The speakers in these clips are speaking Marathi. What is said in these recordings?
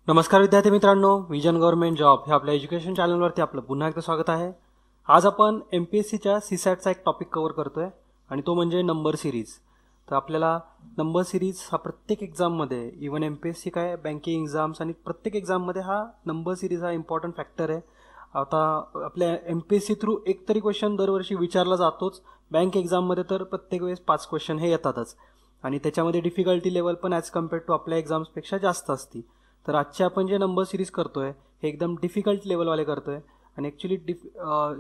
नमस्कार विद्यार्थी मित्रांनो, विजन गव्हर्नमेंट जॉब हे आपल्या एज्युकेशन चॅनलवरती आपलं पुन्हा एकदा स्वागत आहे. आज आपण MPSCच्या सीसॅटचा एक टॉपिक कव्हर करतोय आणि तो म्हणजे नंबर सिरीज. तर आपल्याला नंबर सिरीज हा प्रत्येक एक्झाममध्ये, इव्हन MPSC काय बँकिंग एक्झाम्स आणि प्रत्येक एक्झाममध्ये हा नंबर सिरीज हा इम्पॉर्टंट फॅक्टर आहे. आता आपल्या MPSC थ्रू एक तरी क्वेश्चन दरवर्षी विचारला जातोच. बँक एक्झाममध्ये तर प्रत्येक वेळेस 5 क्वेश्चन हे येतातच आणि त्याच्यामध्ये डिफिकल्टी लेवल पण ॲज कम्पेअर्ड टू आपल्या एक्झाम्सपेक्षा जास्त असते. तर आजचे आपण जे नंबर सिरीज करतोय हे एकदम डिफिकल्ट लेवलवाले करतोय आणि ॲक्च्युली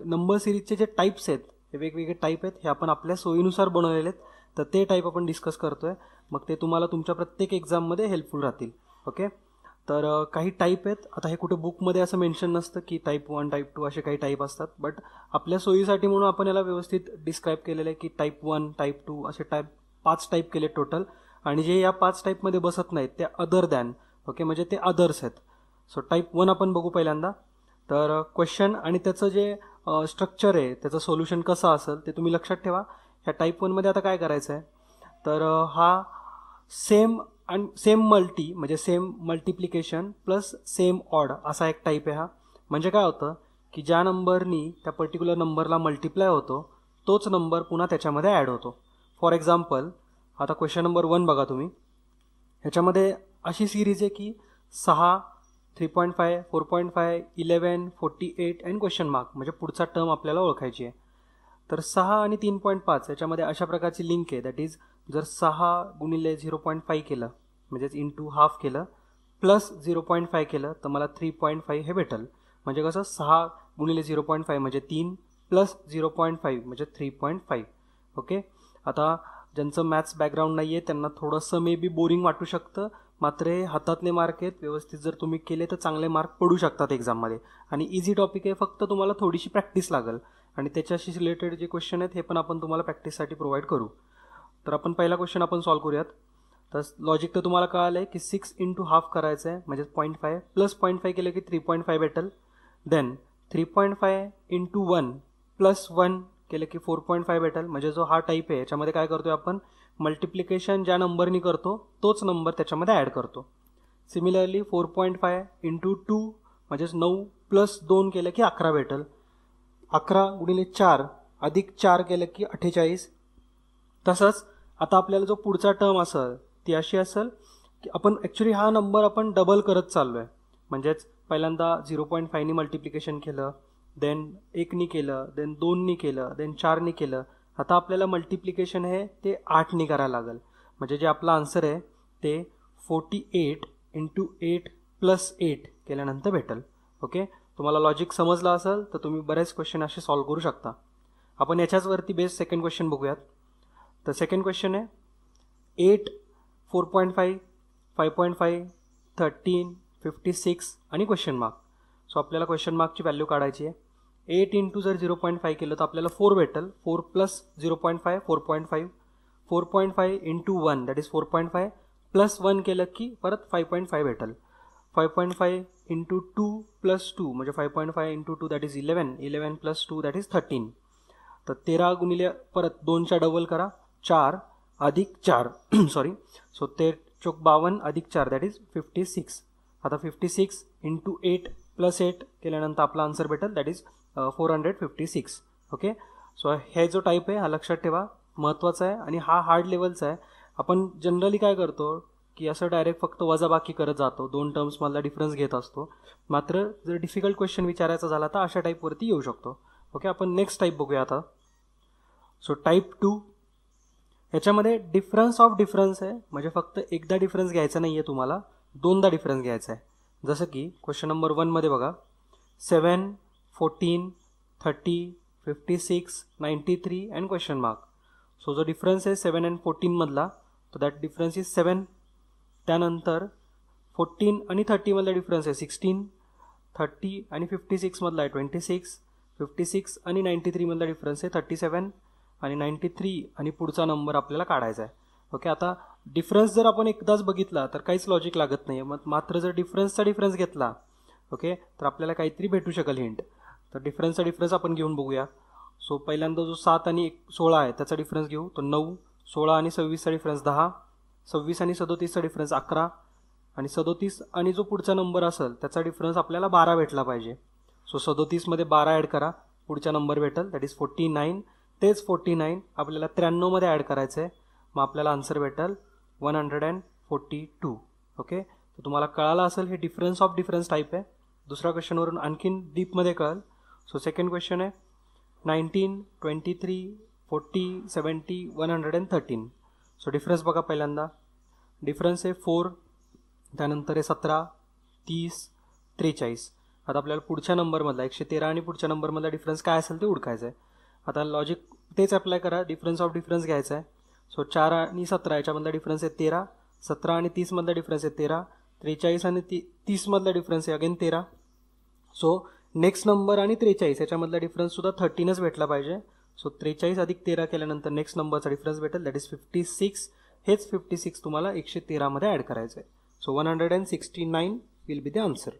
नंबर सिरीजचे जे टाईप्स आहेत हे वेगवेगळे टाईप आहेत, हे आपण आपल्या सोयीनुसार बनवलेले आहेत. तर ते टाईप आपण डिस्कस करतोय, मग ते तुम्हाला तुमच्या प्रत्येक एक्झाममध्ये हेल्पफुल राहतील. ओके, तर काही टाईप आहेत. आता हे कुठे बुकमध्ये असं मेन्शन नसतं की टाईप 1 टाईप 2 असे काही टाईप असतात, बट आपल्या सोयीसाठी म्हणून आपण याला व्यवस्थित डिस्क्राईब केलेलं आहे की टाईप 1 टाईप 2 असे 5 टाईप केले टोटल. आणि जे या 5 टाईपमध्ये बसत नाहीत ते अदर दॅन, ओके, म्हणजे ते अदर्स आहेत. सो टाईप 1 आपण बघू पहिल्यांदा. तर क्वेश्चन आणि त्याचं जे स्ट्रक्चर आहे, त्याचं सोल्युशन कसं असेल ते तुम्ही लक्षात ठेवा. ह्या टाईप 1मध्ये आता काय करायचं आहे, तर हा सेम मल्टी म्हणजे same multiplication plus same odd असा एक टाईप आहे हा. म्हणजे काय होतं की ज्या नंबरनी त्या पर्टिक्युलर नंबरला मल्टिप्लाय होतो तोच नंबर पुन्हा त्याच्यामध्ये ॲड होतो. फॉर एक्झाम्पल, आता क्वेश्चन नंबर 1 बघा तुम्ही. ह्याच्यामध्ये अशी सिरीज आहे की 6, 3.5, 4.5, 11, 48 आणि क्वेश्चन मार्क, म्हणजे पुढचा टर्म आपल्याला ओळखायची आहे. तर 6 आणि 3.5 याच्यामध्ये अशा प्रकारची लिंक आहे. दॅट इज, जर 6 गुणिले 0.5 केलं म्हणजेच इंटू हाफ केलं प्लस 0.5 केलं तर मला 3.5 हे भेटेल. म्हणजे कसं, 6 गुणिले 0.5 म्हणजे 3 प्लस 0.5 म्हणजे 3.5. ओके, आता ज्यांचं मॅथ्स बॅकग्राऊंड नाही आहे त्यांना थोडंसं मे बी बोरिंग वाटू शकतं, मात्र हे हातातले मार्क आहेत. व्यवस्थित जर तुम्ही केले तर चांगले मार्क पडू शकतात एक्झाममध्ये. आणि इझी टॉपिक आहे, फक्त तुम्हाला थोडीशी प्रॅक्टिस लागेल आणि त्याच्याशी रिलेटेड जे क्वेश्चन आहेत हे पण आपण तुम्हाला प्रॅक्टिससाठी प्रोव्हाइड करू. तर आपण पहिला क्वेश्चन आपण सॉल्व्ह करूयात. तर लॉजिक तर तुम्हाला कळालं आहे की 6 इंटू हाफ करायचं आहे म्हणजे 0.5 प्लस 0.5 केलं की 3.5 भेटेल. देन 3.5 इंटू 1 प्लस 1 केलं की 4.5 भेटेल. म्हणजे जो हा टाईप आहे याच्यामध्ये काय करतोय आपण, मल्टिप्लिकेशन ज्या नंबरनी करतो तोच नंबर त्याच्यामध्ये ॲड करतो. सिमिलरली 4.5 इंटू 2 म्हणजेच 9 प्लस 2 केलं की 11 भेटेल. 11 गुणिले 4 अधिक 4 केलं की 48. तसंच आता आपल्याला जो पुढचा टर्म असेल ती अशी असेल की आपण ॲक्च्युली हा नंबर आपण डबल करत चाललो आहे. म्हणजेच पहिल्यांदा 0.5नी मल्टिप्लिकेशन केलं, देन 1नी केलं, देन 2नी केलं, देन 4नी केलं. आता आपल्याला मल्टिप्लिकेशन हे ते 8नी करायला लागेल. म्हणजे जे आपला आन्सर आहे ते 48 इंटू 8 प्लस 8 केल्यानंतर भेटेल. ओके, तुम्हाला लॉजिक समजलं असेल तर तुम्ही बरेच क्वेश्चन असे सॉल्व्ह करू शकता. आपण याच्याचवरती बेस सेकंड क्वेश्चन बघूयात. तर सेकंड क्वेश्चन आहे 8, 4.5, 5.5, 13, 56 आणि क्वेश्चन मार्क. सो आपल्याला क्वेश्चन मार्कची व्हॅल्यू काढायची आहे. 8 इंटू जर 0.5 केलं तर आपल्याला 4 भेटेल. 4 plus 0.5 4.5. 4.5 into 1 that is 4.5 plus 1 केलं की परत 5.5 भेटेल. 5.5 इंटू 2 प्लस 2 म्हणजे 5.5 into 2 that is 11. 11 plus 2 that is 13. तर 13 गुणिले परत 2च्या डबल करा, 4 अधिक 4 सॉरी. सो 52 अधिक 4 दॅट इज 56. आता 56 इंटू 8 प्लस 8 केल्यानंतर आपला आन्सर भेटेल दॅट इज 456. ओके, सो हे जो टाईप आहे हा लक्षात ठेवा, महत्त्वाचा आहे आणि हा हार्ड लेवलचा आहे. आपण जनरली काय करतो की असं डायरेक्ट फक्त वजाबाकी करत जातो, 2 टर्म्समधला डिफरन्स घेत असतो. मात्र जर डिफिकल्ट क्वेश्चन विचारायचा झाला तर अशा टाईपवरती येऊ शकतो. ओके, आपण नेक्स्ट टाईप बघूया आता. सो टाईप 2, याच्यामध्ये डिफरन्स ऑफ डिफरन्स आहे. म्हणजे फक्त एकदा डिफरन्स घ्यायचा नाही आहे, तुम्हाला दोनदा डिफरन्स घ्यायचा आहे. जसं की क्वेश्चन नंबर 1मध्ये बघा, 7, 14, 30, 56, 93 अँड क्वेश्चन मार्क. सो जो डिफरन्स आहे 7 अँड 14 मधला, तो दॅट डिफरन्स इज 7. त्यानंतर 14 आणि 30 मधला डिफरन्स आहे 16. 30 आणि 56 मधला आहे 26. 56 आणि 93 मधला डिफरन्स आहे 37 आणि 93 आणि पुढचा नंबर आपल्याला काढायचा आहे. ओके, आता डिफरन्स जर आपण एकदाच बघितला तर काहीच लॉजिक लागत नाही. मग मात्र जर डिफरन्सचा डिफरन्स घेतला, ओके, तर आपल्याला काहीतरी भेटू शकेल हिंट. तर डिफरन्सचा डिफरन्स आपण घेऊन बघूया. सो पहिल्यांदा जो 7 आणि 16 आहे त्याचा डिफरन्स घेऊ, तो 9. 16 आणि 26चा डिफरन्स 10. 26 आणि 37चा डिफरन्स 11. आणि 37 आणि जो पुढचा नंबर असेल त्याचा डिफरन्स आपल्याला 12 भेटला पाहिजे. सो 37 मध्ये 12 ॲड करा, पुढचा नंबर भेटेल दॅट इज 49. तेच 49 आपल्याला 93 मध्ये ॲड करायचं आहे, मग आपल्याला आन्सर भेटेल 142. ओके, तर तुम्हाला कळालं असेल हे डिफरन्स ऑफ डिफरन्स टाईप आहे. दुसऱ्या क्वेश्चनवरून आणखीन डीपमध्ये कळेल. सो सेकंड क्वेश्चन आहे 19, 23, 40, 70, 113. सो डिफरन्स बघा. पहिल्यांदा डिफरन्स आहे 4, त्यानंतर आहे 17, 30, 43. आता आपल्याला पुढच्या नंबरमधला 113 आणि पुढच्या नंबरमधला डिफरन्स काय असेल ते ओळखायचं आहे. आता लॉजिक तेच अप्लाय करा, डिफरन्स ऑफ डिफरन्स घ्यायचा आहे. सो 4 आणि 17 याच्यामधला डिफरन्स आहे 13, 17 आणि 30 मधला डिफरन्स आहे 13, 43 आणि 30 मधला डिफरन्स आहे अगेन 13. सो नेक्स्ट नंबर आणि 43 याच्यामधला डिफरन्स सुद्धा 13च भेटला पाहिजे. सो 43 अधिक 13 केल्यानंतर नेक्स्ट नंबरचा डिफरन्स भेटेल दॅट इज 56. हेच 56 तुम्हाला 113 मध्ये ॲड करायचं आहे. So 169 will be the answer.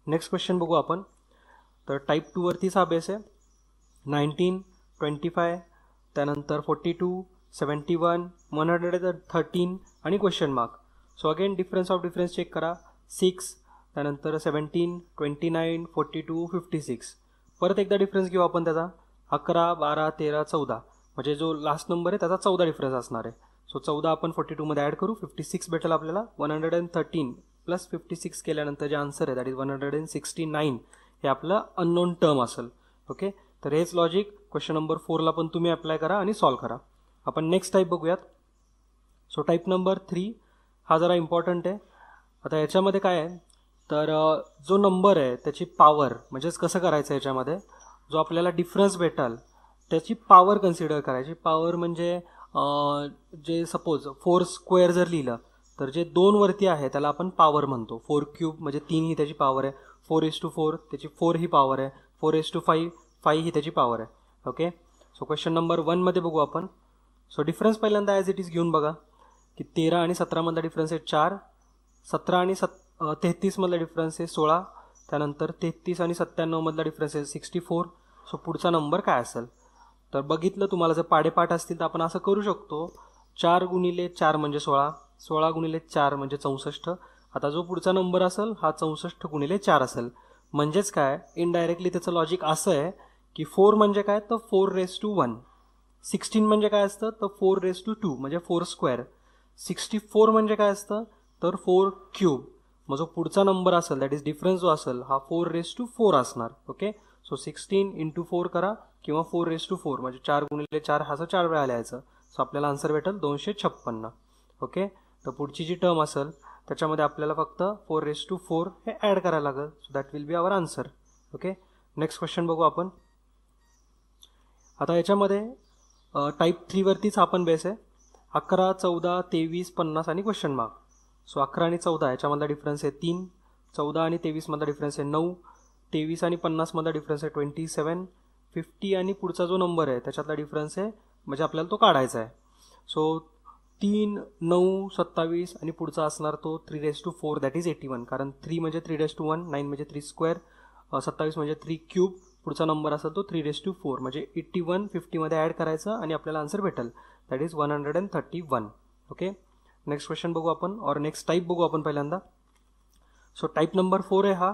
Next question बघू आपण. तर टाईप 2 वरतीच हा बेस आहे. 19, 25, त्यानंतर 42, 71, 113 आणि question mark. So again difference of difference check करा. 6, त्यानंतर 17, 29, 42, 56. परत एकदा डिफरन्स घेऊ आपण त्याचा. 11, 12, 13, 14. म्हणजे जो लास्ट नंबर आहे त्याचा 14 डिफरन्स असणार आहे. सो 14 आपण 42 मध्ये ॲड करू, 56 भेटेल आपल्याला. 113 प्लस 56 केल्यानंतर जे आन्सर आहे दॅट इज 169. हे आपलं अननोन टर्म असेल. ओके, तर हेच लॉजिक क्वेश्चन नंबर 4ला पण तुम्ही अप्लाय करा आणि सॉल्व्ह करा. आपण नेक्स्ट टाईप बघूयात. सो टाईप नंबर 3 हा जरा इम्पॉर्टंट आहे. आता याच्यामध्ये काय आहे, तर जो नंबर आहे त्याची पॉवर, म्हणजेच कसं करायचं याच्यामध्ये जो आपल्याला डिफरन्स भेटाल त्याची पॉवर कन्सिडर करायची. पॉवर म्हणजे जे सपोज 4 स्क्वेअर जर लिहिलं तर जे 2 वरती आहे त्याला आपण पॉवर म्हणतो. 4 क्यूब म्हणजे 3 ही त्याची पॉवर आहे. 4:4 त्याची 4 ही पॉवर आहे. 4:5 5 ही त्याची पॉवर आहे. ओके, सो क्वेश्चन नंबर 1 मध्ये बघू आपण. सो डिफरन्स पहिल्यांदा ॲज इट इज घेऊन बघा की 13 आणि 17 मधला डिफरन्स आहे 4, 17 आणि 33 मधला डिफरन्स आहे 16, त्यानंतर 33 आणि 97 मधला डिफरन्स आहे 64. सो पुढचा नंबर काय असेल, तर बघितलं तुम्हाला जर पाडेपाठ असतील तर आपण असं करू शकतो. 4 गुणिले 4 म्हणजे 16, 16 गुणिले 4 म्हणजे 64. आता जो पुढचा नंबर असेल हा 64 गुणिले 4 असेल. म्हणजेच काय, इनडायरेक्टली त्याचं लॉजिक असं आहे की 4 म्हणजे काय तर 4:1. 16 म्हणजे काय असतं तर 4:2 म्हणजे 4 स्क्वेअर. 64 म्हणजे काय असतं तर 4 क्यूब. मग जो पुढचा नंबर असेल दॅट इज डिफरन्स जो असेल हा 4:4 असणार. ओके, सो 16 × 4 करा किंवा 4:4 म्हणजे 4 गुणिले 4 हा 4 वेळा लिहायचं. सो आपल्याला आन्सर भेटेल 256. ओके, तर पुढची जी टर्म असेल त्याच्यामध्ये आपल्याला फक्त 4:4 हे ॲड करायला लागेल. So that will be our answer. Okay, next question बघू आपण. आता याच्यामध्ये टाईप 3 वरतीच आपण बेस आहे. 11, 14, 23, 50 आणि क्वेश्चन मार्क. सो 11 आणि 14 याच्यामधला डिफरन्स आहे 3, 14 आणि 23 मधला डिफरन्स आहे 9, 23 आणि 50 मधला डिफरन्स आहे 27, 50 आणि पुढचा जो नंबर आहे त्याच्यातला डिफरन्स आहे म्हणजे आपल्याला तो काढायचा आहे. सो 3, 9, 27 आणि पुढचा असणार तो 3:4 दॅट इज 81. कारण 3 म्हणजे 3:1, 9 म्हणजे 3 स्क्वेअर, 27 म्हणजे 3 क्यूब. पुढचा नंबर असेल तो 3:4 म्हणजे 81 50 मध्ये ॲड करायचं आणि आपल्याला आन्सर भेटेल that is 131. Okay, next question बघू आपण, और नेक्स्ट टाईप बघू आपण पहिल्यांदा. सो टाईप नंबर 4 आहे हा.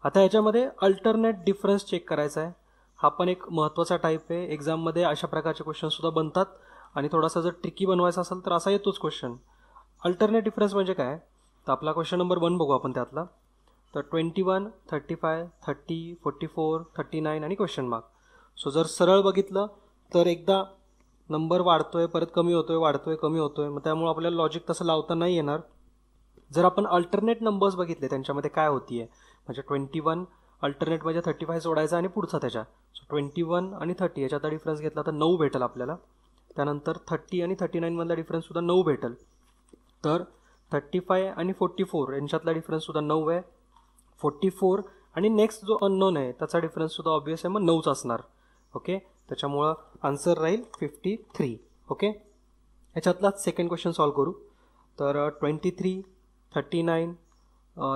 आता याच्यामध्ये अल्टरनेट डिफरन्स चेक करायचा आहे. हा पण एक महत्त्वाचा टाईप आहे. एक्झाममध्ये अशा प्रकारचे क्वेश्चनसुद्धा बनतात आणि थोडासा जर ट्रिकी बनवायचा असेल तर असा येतोच क्वेश्चन. अल्टरनेट डिफरन्स म्हणजे काय, तर आपला क्वेश्चन नंबर 1 बघू आपण त्यातला. तर 21, 35, 30, 44, 39 आणि क्वेश्चन मार्क. सो जर सरळ बघितलं तर एकदा नंबर वाढतोय परत कमी होतोय, वाढतोय कमी होतोय, मग त्यामुळे आपल्याला लॉजिक तसं लावता नाही येणार. जर आपण अल्टरनेट नंबर्स बघितले त्यांच्यामध्ये काय होतीये, म्हणजे 21 अल्टरनेट म्हणजे 35 सोडायचा आणि पुढचा त्याच्या. सो 21 आणि 30 याच्यातला डिफरन्स घेतला तर 9 भेटेल आपल्याला. त्यानंतर 30 आणि 39 मधला डिफरन्स सुद्धा 9 भेटेल. तर 35 आणि 44 यांच्यातला डिफरन्स सुद्धा 9 आहे. 44 आणि नेक्स्ट जो अननोन आहे त्याचा डिफरन्स सुद्धा ऑब्वियस आहे, मग 9च असणार. ओके, त्याच्यामुळं आन्सर राहील 53. ओके, याच्यातलाच सेकंड क्वेश्चन सॉल्व्ह करू. तर 23, 39,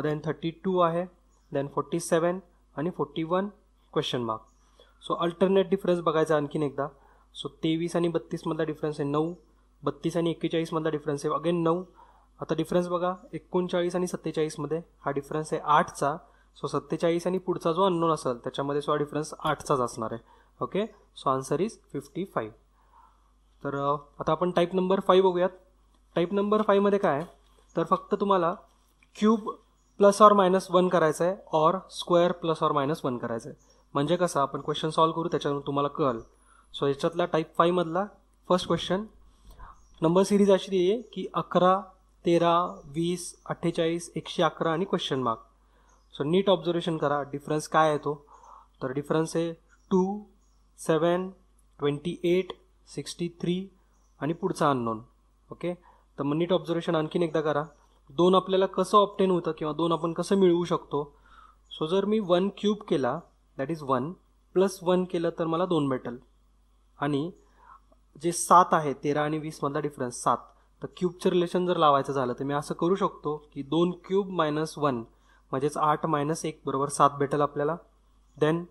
देन 32 आहे, देन 47 आणि 41 question mark. So alternate difference बघायचा आणखीन एकदा. सो 23 आणि 32 मधला डिफरन्स आहे 9, 32 आणि 41 मधला डिफरन्स आहे अगेन 9, आता डिफरन्स बघा 39 आणि 47मध्ये हा डिफरन्स आहे 8चा. सो 47 आणि पुढचा जो अननोन असेल त्याच्यामध्ये सो हा डिफरन्स 8चाच असणार आहे. Okay, so answer is 55. तर आता आपण टाईप नंबर 5 बघूयात. टाईप नंबर 5मध्ये काय आहे तर फक्त तुम्हाला क्यूब प्लस ऑर मायनस 1 करायचं आहे और स्क्वेअर प्लस ऑर मायनस 1 करायचं आहे. म्हणजे कसं आपण क्वेश्चन सॉल्व करू त्याच्यावरून तुम्हाला कळेल. सो याच्यातला टाईप 5मधला फर्स्ट क्वेश्चन नंबर सिरीज अशी दिली आहे की 11, 13, 20, 48, 111 आणि क्वेश्चन मार्क. सो नीट ऑब्झर्वेशन करा डिफरन्स काय आहे तो. तर डिफरन्स आहे 2, 7, 28, 63 आणि पुढचा अननोन. ओके, तर मग नीट ऑब्झर्वेशन आणखीन एकदा करा. 2 आपल्याला कसं ऑप्टेन होतं किंवा 2 आपण कसं मिळवू शकतो. सो जर मी 1 क्यूब केला दॅट इज 1 प्लस 1 केलं तर मला 2 भेटेल. आणि जे 7 आहे 13 आणि 20 मधला डिफरन्स 7, तर क्यूबचं रिलेशन जर लावायचं झालं तर मी असं करू शकतो की 2 क्यूब मायनस 1 म्हणजेच 8 मायनस 1 बरोबर 7 भेटेल आपल्याला. देन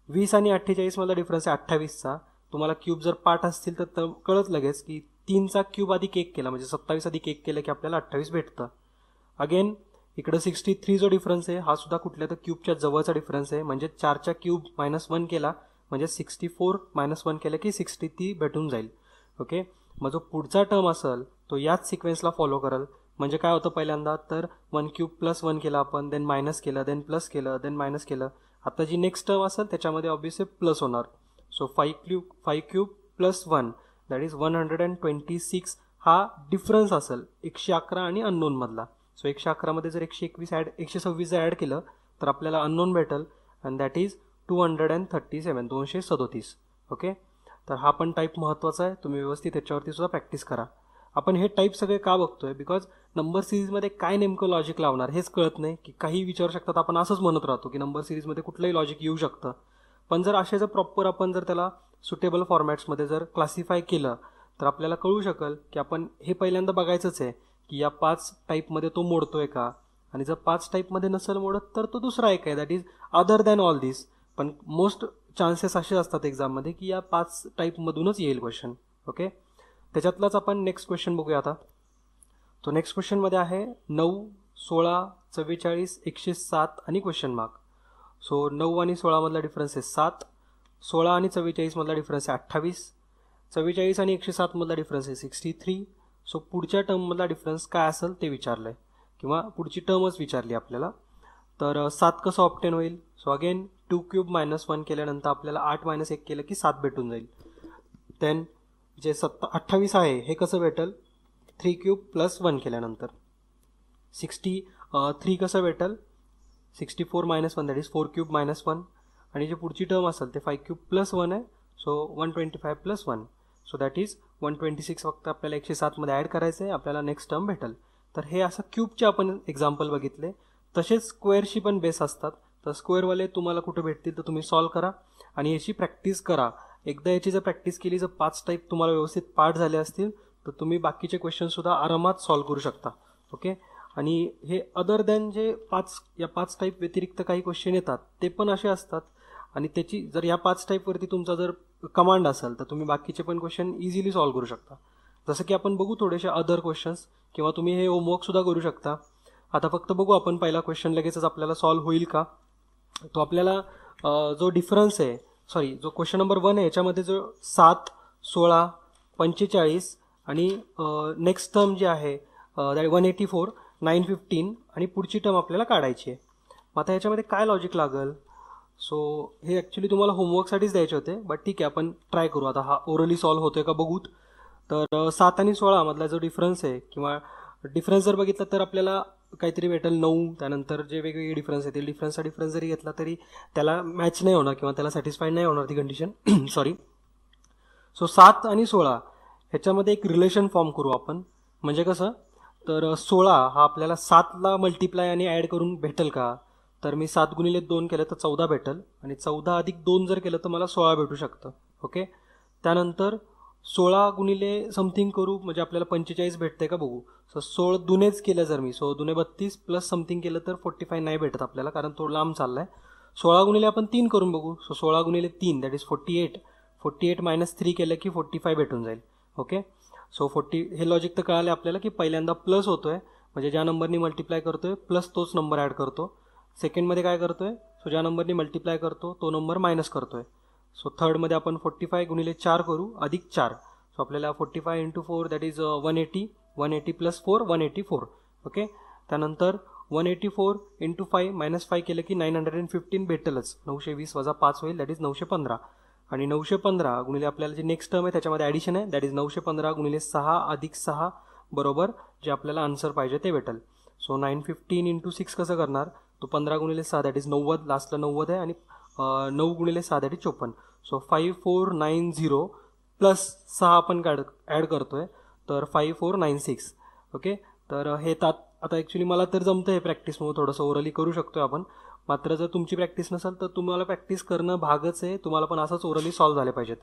20 आणि 48 मधला डिफरन्स आहे 28चा. तुम्हाला क्यूब जर पार्ट असतील तर कळत लगेच की 3चा क्यूब अधिक 1 केला म्हणजे 27 अधिक 1 केलं की आपल्याला 28 भेटतं. अगेन इकडं 63 जो डिफरन्स आहे हा सुद्धा कुठल्या तर क्यूबच्या जवळचा डिफरन्स आहे. म्हणजे 4चा क्यूब मायनस 1 केला म्हणजे 64 मायनस 1 केलं की 63 भेटून जाईल. ओके, मग जो पुढचा टर्म असेल तो याच सिक्वेन्सला फॉलो करेल. म्हणजे काय होतं पहिल्यांदा तर 1 क्यूब प्लस 1 केला आपण, देन मायनस केलं, देन प्लस केलं, देन मायनस केलं. आता जी नेक्स्ट टर्म असेल त्याच्यामध्ये ऑब्व्हियसली प्लस होणार. So 5 cube plus 1 that is 126 हा डिफरन्स असेल 111 आणि अननोन मधला. सो 111मध्ये जर 126 ॲड केलं तर आपल्याला अननोन भेटेल अँड दॅट इज 237. ओके, तर हा पण टाईप महत्त्वाचा आहे. तुम्ही व्यवस्थित त्याच्यावरती सुद्धा प्रॅक्टिस करा. आपण हे टाईप सगळे का बघतोय बिकॉज नंबर सिरीजमध्ये काय नेमकं लॉजिक लावणार हेच कळत नाही. की काही विचारू शकतात, आपण असंच म्हणत राहतो की नंबर सिरीजमध्ये कुठलंही लॉजिक येऊ शकतं. पण जर असे जर प्रॉपर आपण जर त्याला सुटेबल फॉर्मॅट्समध्ये जर क्लासिफाय केलं तर आपल्याला कळू शकेल की आपण हे पहिल्यांदा बघायचंच आहे की या 5 टाईपमध्ये तो मोडतोय का. आणि जर 5 टाईपमध्ये नसेल मोडत तर तो दुसरा एक आहे that is other than all this. पण मोस्ट चान्सेस असे असतात एक्झाममध्ये की या 5 टाईपमधूनच येईल क्वेश्चन. ओके, त्याच्यातलाच आपण नेक्स्ट क्वेश्चन बघूया आता. तो नेक्स्ट क्वेश्चनमध्ये आहे 9, 16, 44, 107 आणि क्वेश्चन मार्क. सो 9 आणि 16 मधला डिफरन्स आहे 7, 16 आणि 44 मधला डिफरन्स आहे 28, 44 आणि 107 मधला डिफरन्स आहे 63. सो पुढच्या टर्ममधला डिफरन्स काय असेल ते विचारलं आहे किंवा पुढची टर्मच विचारली आपल्याला. तर 7 कसं ऑप्टेन होईल. सो अगेन 2 क्यूब मायनस 1 केल्यानंतर आपल्याला 8 मायनस 1 केलं की 7 भेटून जाईल. देन जे 28 आहे हे कसं भेटेल 3 क्यूब प्लस 1 केल्यानंतर. 63 कसं भेटेल 64 minus 1 that is 4 cube minus 1. आणि जे पुढची टर्म असेल ते 5 क्यूब प्लस 1 आहे. So 125 plus 1 so that is 126. फक्त आपल्याला 107मध्ये ॲड करायचं आहे, आपल्याला नेक्स्ट टर्म भेटेल. तर हे असं क्यूबचे आपण एक्झाम्पल बघितले. तसेच स्क्वेअरशी पण बेस असतात. तर स्क्वेअरवाले तुम्हाला कुठे भेटतील तर तुम्ही सॉल्व करा आणि याची प्रॅक्टिस करा. एकदा याची जर प्रॅक्टिस केली, जर 5 टाईप तुम्हाला व्यवस्थित पाठ झाले असतील तर तुम्ही बाकीचे क्वेश्चनसुद्धा आरामात सॉल्व करू शकता. ओके, आणि हे अदर दॅन जे 5 टाईप व्यतिरिक्त काही क्वेश्चन येतात ते पण असे असतात. आणि त्याची जर या 5 टाईपवरती तुमचा जर कमांड असेल तर तुम्ही बाकीचे पण क्वेश्चन इझिली सॉल्व करू शकता. जसं की आपण बघू थोडेसे अदर क्वेश्चन्स किंवा तुम्ही हे होमवर्कसुद्धा करू शकता. आता फक्त बघू आपण पहिला क्वेश्चन लगेचच आपल्याला सॉल्व होईल का. तो आपल्याला जो डिफरन्स आहे जो क्वेश्चन नंबर 1 आहे याच्यामध्ये जो 7, 16, 45 आणि नेक्स्ट टर्म जी आहे 184, 915 आणि पुढची टर्म आपल्याला काढायची आहे. मग आता ह्याच्यामध्ये काय लॉजिक लागेल. सो हे ॲक्च्युली तुम्हाला होमवर्कसाठीच द्यायचे होते, बट ठीक आहे आपण ट्राय करू. आता हा ओरली सॉल्व होतोय का बघूत. तर 7 आणि 16 मधला जो डिफरन्स आहे किंवा डिफरन्स जर बघितला तर आपल्याला काहीतरी भेटेल 9. त्यानंतर जे वेगवेगळे डिफरन्स आहेत ते डिफरन्स जरी घेतला तरी त्याला मॅच नाही होणार किंवा त्याला सॅटिस्फाईड नाही होणार ती कंडिशन सॉरी. सो 7 आणि 16 ह्याच्यामध्ये एक रिलेशन फॉर्म करू आपण. म्हणजे कसं तर 16 हा आपल्याला 7ला मल्टिप्लाय आणि ॲड करून भेटेल का. तर मी 7 गुणिले 2 केलं तर 14 भेटेल आणि 14 अधिक 2 जर केलं तर मला 16 भेटू शकतं. ओके, त्यानंतर 16 गुणिले समथिंग करू म्हणजे आपल्याला 45 भेटते का बघू. सो 16 दुनेच केलं जर मी 16 दुने 32 प्लस समथिंग केलं तर 45 नाही भेटत आपल्याला कारण तो लांब चालला आहे. 16 गुणिले आपण 3 करून बघू. सो 16 गुणिले 3 दॅट इज 48 मायनस 3 केलं की 45 भेटून जाईल. ओके, सो 40 हे लॉजिक तर कळाले आपल्याला की पहिल्यांदा प्लस होतोय म्हणजे ज्या नंबरनी मल्टिप्लाय करतोय प्लस तोच नंबर ॲड करतो. सेकंडमध्ये काय करतोय, सो ज्या नंबरनी मल्टिप्लाय करतो तो नंबर मायनस करतोय. सो थर्डमध्ये आपण 45 गुणिले 4 करू अधिक 4. सो आपल्याला 45 into 4 that is 180. 180 plus 4 184. Okay. त्यानंतर 184 इंटू 5 मायनस 5 केलं की 915 भेटेलच. 920 वजा 5 होईल दॅट इज 915. आणि 915 गुणिले आपल्याला जे नेक्स्ट टर्म आहे त्याच्यामध्ये ॲडिशन आहे दॅट इज 915 गुणिले 6 अधिक 6 बरोबर जे आपल्याला आन्सर पाहिजे ते भेटेल. सो 915 इंटू 6 कसं करणार, तो 15 गुणिले 6 दॅट इज 90. लास्टला 90 आहे आणि 9 गुणिले 6 दॅट इज 54. सो 5490 प्लस 6 आपण ॲड करतोय तर 5496. ओके. तर हे आता ॲक्च्युली मला तर जमतं आहे प्रॅक्टिसमुळे, थोडंसं ओरली करू शकतो आपण. मात्र जर तुमची प्रॅक्टिस नसेल तर तुम्हाला प्रॅक्टिस करणं भागच आहे, तुम्हाला पण असंच ओरली सॉल्व्ह झाले पाहिजेत.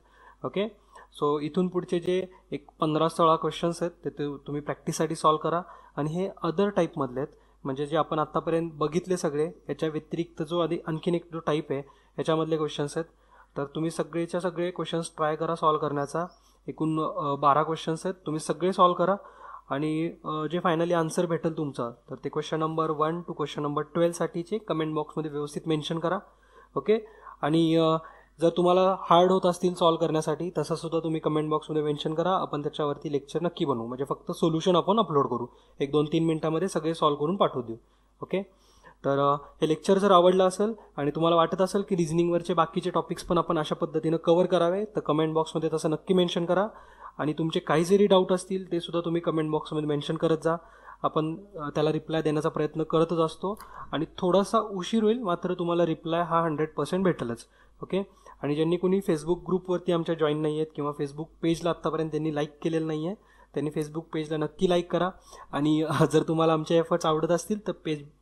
ओके. सो इथून पुढचे जे एक 15-16 क्वेश्चन्स आहेत ते तुम्ही प्रॅक्टिससाठी सॉल्व्ह करा. आणि हे अदर टाईपमधले आहेत, म्हणजे जे आपण आत्तापर्यंत बघितले सगळे याच्या व्यतिरिक्त जो आणखीन एक जो टाईप आहे याच्यामधले क्वेश्चन्स आहेत. तर तुम्ही सगळेच्या सगळे क्वेश्चन्स ट्राय करा सॉल्व्ह करण्याचा. एकूण 12 क्वेश्चन्स आहेत, तुम्ही सगळे सॉल्व्ह करा. आणि जे फायनली आन्सर भेटेल तुमचा तर ते question number 1 to question number 12 साठीचे कमेंट बॉक्समध्ये व्यवस्थित मेन्शन करा. ओके. आणि जर तुम्हाला हार्ड होत असतील सॉल्व्ह करण्यासाठी तसं सुद्धा तुम्ही कमेंट बॉक्समध्ये मेन्शन करा. आपण त्याच्यावरती लेक्चर नक्की बनवू, म्हणजे फक्त सोल्युशन आपण अपलोड करू. 1-2-3 मिनिटामध्ये सगळे सॉल्व्ह करून पाठवू देऊ. ओके. तर हे लेक्चर जर आवडलं असेल आणि तुम्हाला वाटत असेल की रिझनिंगवरचे बाकीचे टॉपिक्स पण आपण अशा पद्धतीनं कव्हर करावे तर कमेंट बॉक्समध्ये तसं नक्की मेन्शन करा. आणि तुमचे काही जरी डाऊट असतील ते सुद्धा तुम्ही कमेंट बॉक्समध्ये मेन्शन करत जा. आपण त्याला रिप्लाय देण्याचा प्रयत्न करतच असतो. आणि थोडासा उशीर होईल मात्र तुम्हाला रिप्लाय हा 100% भेटेलच. ओके. आणि ज्यांनी कोणी फेसबुक ग्रुपवरती आमच्या जॉईन नाही आहेत किंवा फेसबुक पेजला आत्तापर्यंत त्यांनी लाईक केलेलं नाही आहे त्यांनी फेसबुक पेजला नक्की लाईक करा. आणि जर तुम्हाला आमचे एफर्ट्स आवडत असतील तर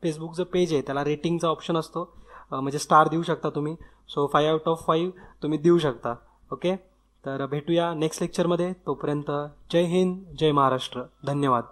फेसबुकचं पेज आहे त्याला रेटिंगचा ऑप्शन असतो, म्हणजे स्टार देऊ शकता तुम्ही. सो 5 आउट ऑफ 5 तुम्ही देऊ शकता. ओके. तर भेटूया नेक्स्ट लेक्चरमध्ये. तोपर्यंत जय हिंद, जय महाराष्ट्र. धन्यवाद.